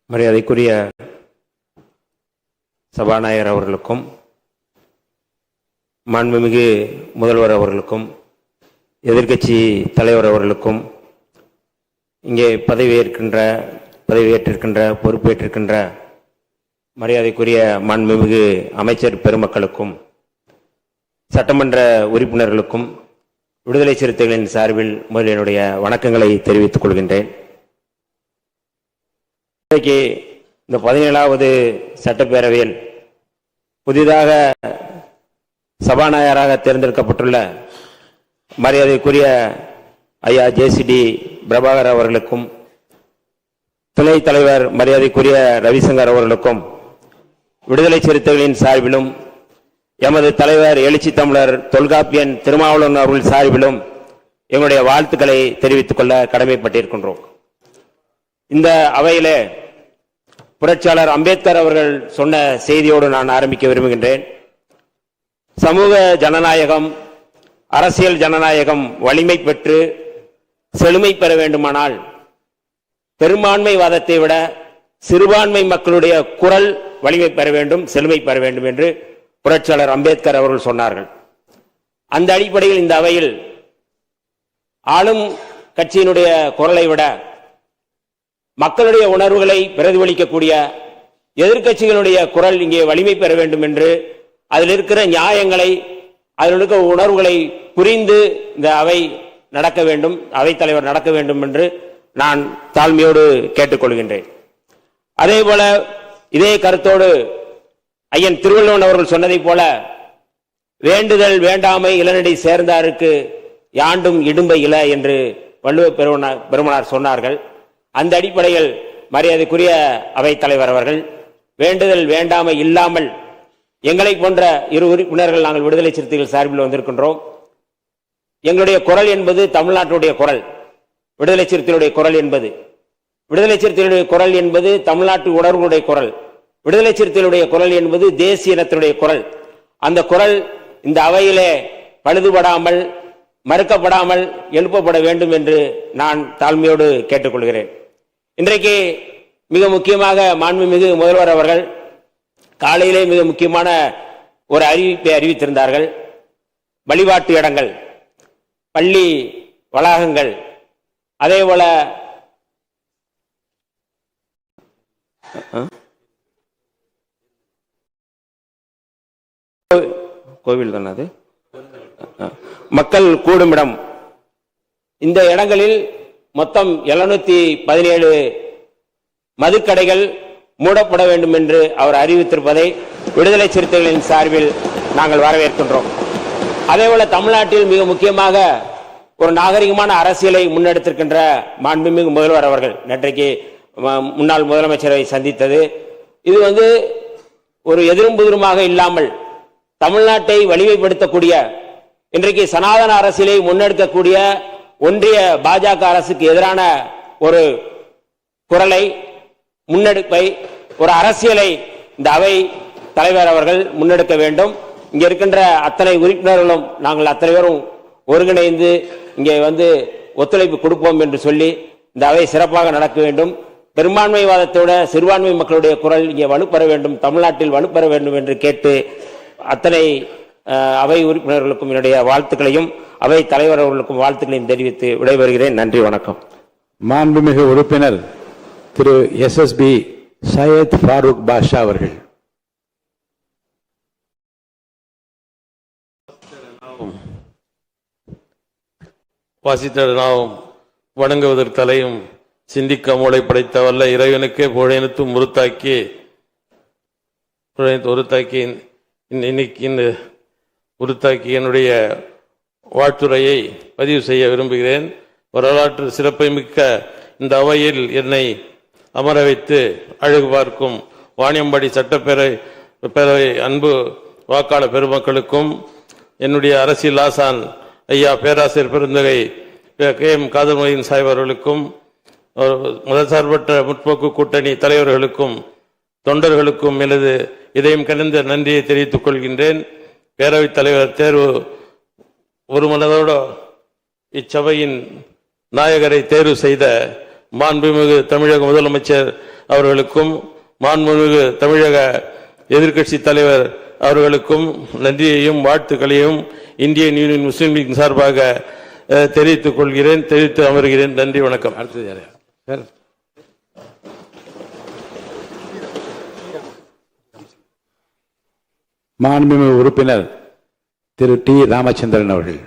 மரியாதைக்குரிய சபாநாயகர் அவர்களுக்கும் மாண்புமிகு முதல்வர் அவர்களுக்கும் எதிர்க்கட்சி தலைவர் அவர்களுக்கும் இங்கே பதவியேற்றிருக்கின்ற பொறுப்பேற்றிருக்கின்ற மரியாதைக்குரிய மாண்புமிகு அமைச்சர் பெருமக்களுக்கும் சட்டமன்ற உறுப்பினர்களுக்கும் விடுதலை சிறுத்தைகளின் சார்பில் முதலில் என்னுடைய வணக்கங்களை தெரிவித்துக் கொள்கின்றேன். இன்றைக்கு இந்த 17வது சட்டப்பேரவையில் புதிதாக சபாநாயகராக தேர்ந்தெடுக்கப்பட்டுள்ள மரியாதைக்குரிய ஐயா ஜேசிடி பிரபாகர் அவர்களுக்கும் துணைத் தலைவர் மரியாதைக்குரிய ரவிசங்கர் அவர்களுக்கும் விடுதலை சிறுத்தைகளின் சார்பிலும் எமது தலைவர் எழுச்சி தமிழர் தொல்காப்பியன் திருமாவளவன் அவர்கள் சார்பிலும் எங்களுடைய வாழ்த்துக்களை தெரிவித்துக் கொள்ள கடமைப்பட்டிருக்கின்றோம். இந்த அவையிலே புரட்சியாளர் அம்பேத்கர் அவர்கள் சொன்ன செய்தியோடு நான் ஆரம்பிக்க விரும்புகின்றேன். சமூக ஜனநாயகம், அரசியல் ஜனநாயகம் வலிமை பெற்று செழுமை பெற வேண்டுமானால் பெரும்பான்மைவாதத்தை விட சிறுபான்மை மக்களுடைய குரல் வலிமை பெற வேண்டும், செழுமை பெற வேண்டும் என்று புரட்சியாளர் அம்பேத்கர் அவர்கள் சொன்னார்கள். அந்த அடிப்படையில் இந்த அவையில் ஆளும் கட்சியினுடைய குரலை விட மக்களுடைய உணர்வுகளை பிரதிபலிக்கக்கூடிய எதிர்க்கட்சிகளுடைய குரல் இங்கே வலிமை பெற வேண்டும் என்று அதில் இருக்கிற நியாயங்களை, அதில் இருக்கிற உணர்வுகளை புரிந்து இந்த அவை நடக்க வேண்டும், அவைத்தலைவர் நடக்க வேண்டும் என்று நான் தாழ்மையோடு கேட்டுக்கொள்கின்றேன். அதே போல இதே கருத்தோடு ஐயன் திருவள்ளுவன் அவர்கள் சொன்னதைப் போல வேண்டுதல் வேண்டாமை இளநடை சேர்ந்தாருக்கு யாண்டும் இடும்பை இல என்று வள்ளுவ பெருமனார் சொன்னார்கள். அந்த அடிப்படையில் மரியாதைக்குரிய அவைத்தலைவர் அவர்கள் வேண்டுதல் வேண்டாமை இல்லாமல் எங்களை போன்ற இரு உறுப்பினர்கள் நாங்கள் விடுதலை சிறுத்தைகள் சார்பில் வந்திருக்கின்றோம். எங்களுடைய குரல் என்பது தமிழ்நாட்டுடைய குரல், விடுதலை சிறுத்தைகளுடைய குரல் என்பது தமிழ்நாட்டு உணர்வுடைய குரல், விடுதலை சிறுத்தைகளுடைய குரல் என்பது தேசிய இனத்தினுடைய குரல். அந்த குரல் இந்த அவையிலே பழுதுபடாமல் மறுக்கப்படாமல் எழுப்பப்பட வேண்டும் என்று நான் தாழ்மையோடு கேட்டுக்கொள்கிறேன். இன்றைக்கு மிக முக்கியமாக மாண்புமிகு முதல்வர் அவர்கள் காலையிலே மிக முக்கியமான ஒரு அறிவிப்பை அறிவித்திருந்தார்கள். வழிபாட்டு இடங்கள், பள்ளி வளாகங்கள், அதே போல கோவில் தானே அது, மக்கள் கூடுமிடம், இந்த இடங்களில் மொத்தம் 717 மதுக்கடைகள் மூடப்பட வேண்டும் என்று அவர் அறிவித்திருப்பதை விடுதலை சிறுத்தைகளின் சார்பில் நாங்கள் வரவேற்கின்றோம். அதேபோல தமிழ்நாட்டில் மிக முக்கியமாக ஒரு நாகரிகமான அரசியலை முன்னெடுத்திருக்கின்ற மாண்புமிகு முதல்வர் அவர்கள் நேற்றைக்கு முன்னாள் முதலமைச்சரை சந்தித்தது, இது ஒரு எதிரும் புதிருமாக இல்லாமல் தமிழ்நாட்டை வலிமைப்படுத்தக்கூடிய, இன்றைக்கு சனாதன அரசியலை முன்னெடுக்கக்கூடிய ஒன்றிய பாஜக அரசுக்கு எதிரான ஒரு குரலை, முன்னெடுப்பை, ஒரு அரசியலை இந்த அவை தலைவர் அவர்கள் முன்னெடுக்க வேண்டும். இங்கே இருக்கின்ற அத்தனை உறுப்பினர்களும் நாங்கள் அத்தனை பேரும் ஒருங்கிணைந்து இங்கே ஒத்துழைப்பு கொடுப்போம் என்று சொல்லி இந்த அவை சிறப்பாக நடக்க வேண்டும். பெரும்பான்மைவாதத்தோட சிறுபான்மை மக்களுடைய குரல் இங்கே வலுப்பெற வேண்டும், தமிழ்நாட்டில் வலுப்பெற வேண்டும் என்று கேட்டு அத்தனை அவை உறுப்பினர்களுக்கும் என்னுடைய வாழ்த்துக்களையும் அவை தலைவர் அவர்களுக்கும் வாழ்த்துக்களையும் தெரிவித்து விடைபெறுகிறேன். நன்றி, வணக்கம். மாண்புமிகு உறுப்பினர் திரு SSB சையத் ஃபாரூக் பாஷா அவர்கள். வாசித்த நாம் வணங்குவதற்கு தலையும் சிந்திக்க மூளை படைத்த வல்ல இறைவனுக்கே புழையனுத்து முறுத்தாக்கி என்னுடைய வாழ்த்துரையை பதிவு செய்ய விரும்புகிறேன். வரலாற்று சிறப்பை மிக்க இந்த அவையில் என்னை அமர வைத்து அழகு பார்க்கும் வாணியம்பாடி சட்டப்பேரவை அன்பு வாக்காளர் பெருமக்களுக்கும் என்னுடைய அரசியல் ஆசான் ஐயா பேராசிரியர் பெருந்தகை KM காதர்மொயின் சாஹிப் அவர்களுக்கும் மதசார்பற்ற முற்போக்கு கூட்டணி தலைவர்களுக்கும் தொண்டர்களுக்கும் எனது இதயம் கலந்த நன்றியை தெரிவித்துக் கொள்கின்றேன். பேரவைத் தலைவர் தேர்வு ஒரு மனதோடு இச்சபையின் நாயகரை தேர்வு செய்த மாண்புமிகு தமிழக முதலமைச்சர் அவர்களுக்கும் மாண்புமிகு தமிழக எதிர்க்கட்சி தலைவர் அவர்களுக்கும் நன்றியையும் வாழ்த்துக்களையும் இந்தியன் யூனியன் முஸ்லீம் லீக் சார்பாக தெரிவித்துக் கொள்கிறேன், தெரிவித்து அமர்கிறேன். நன்றி, வணக்கம். அடுத்தது யாரு? சார், மாண்புமிகு உறுப்பினர் திரு டி ராமச்சந்திரன் அவர்கள்.